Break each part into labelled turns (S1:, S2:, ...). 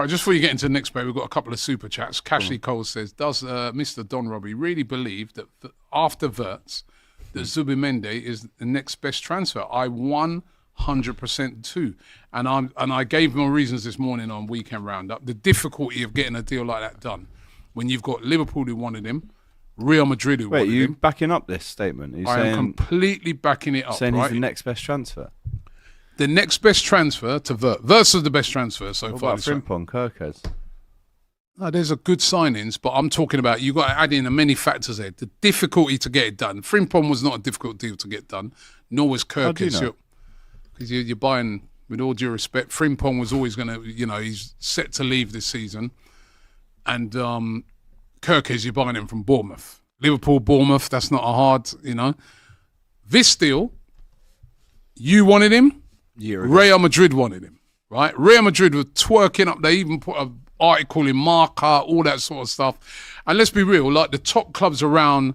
S1: Right, just before you get into the next bit, we've got a couple of super chats. Cashley Cole says, does Mr. Don Robbie really believe that after Wirtz, that Zubimendi is the next best transfer? I 100% do. And I gave more reasons this morning on Weekend Roundup. The difficulty of getting a deal like that done when you've got Liverpool who wanted him, Real Madrid who wanted him.
S2: Wait, are you backing up this statement?
S1: I am completely backing it up.
S2: Saying he's the next best transfer?
S1: The next best transfer to Wirtz. Wirtz is the best transfer so far.
S2: What about Frimpong, Kirkers?
S1: No, there's a good signings, but I'm talking about you've got to add in many factors there. The difficulty to get it done. Frimpong was not a difficult deal to get done, nor was Kirkers. Because you're buying, with all due respect, Frimpong was always going to, he's set to leave this season. And Kirkers, you're buying him from Bournemouth. Liverpool, Bournemouth, that's not a hard, This deal, you wanted him. Real Madrid wanted him, right? Real Madrid were twerking up. They even put an article in Marca, all that sort of stuff. And let's be real, like the top clubs around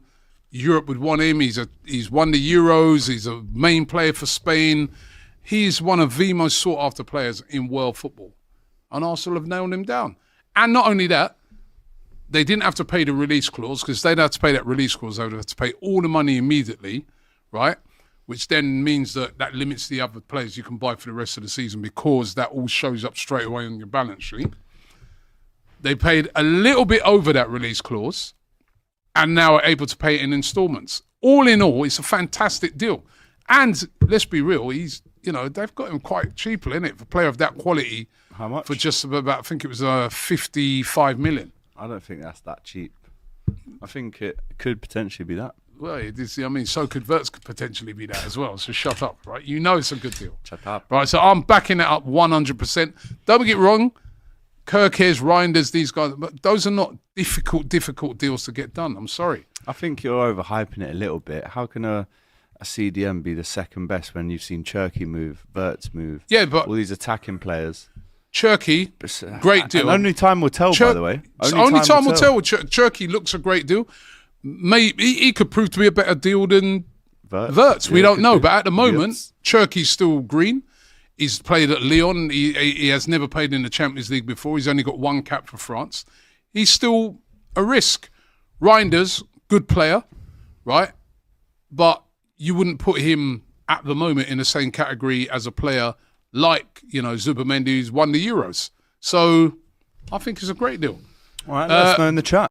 S1: Europe would want him. He's won the Euros. He's a main player for Spain. He's one of the most sought-after players in world football. And Arsenal have nailed him down. And not only that, they didn't have to pay the release clause because they'd have to pay that release clause. They would have to pay all the money immediately, right? Which then means that limits the other players you can buy for the rest of the season because that all shows up straight away on your balance sheet. They paid a little bit over that release clause and now are able to pay it in installments. All in all, it's a fantastic deal. And let's be real, they've got him quite cheaply, innit? For a player of that quality.
S2: How much?
S1: For just about, I think it was 55 million.
S2: I don't think that's that cheap. I think it could potentially be that.
S1: Well, so could Wirtz could potentially be that as well. So shut up, right? It's a good deal.
S2: Shut up.
S1: Right, so I'm backing it up 100%. Don't get wrong, Kirkers, Reinders, these guys, but those are not difficult deals to get done. I'm sorry.
S2: I think you're overhyping it a little bit. How can a CDM be the second best when you've seen Cherky move, Wirtz move?
S1: Yeah, but
S2: all these attacking players.
S1: Cherky, great deal.
S2: And only time will tell, by the way.
S1: Only time will tell. Cherky looks a great deal. Maybe he could prove to be a better deal than Wirtz. We don't know. But at the moment, Cherky's still green. He's played at Lyon. He has never played in the Champions League before. He's only got one cap for France. He's still a risk. Reinders, good player, right? But you wouldn't put him at the moment in the same category as a player like, Zubimendi, who's won the Euros. So I think it's a great deal.
S2: All right, let us know in the chat.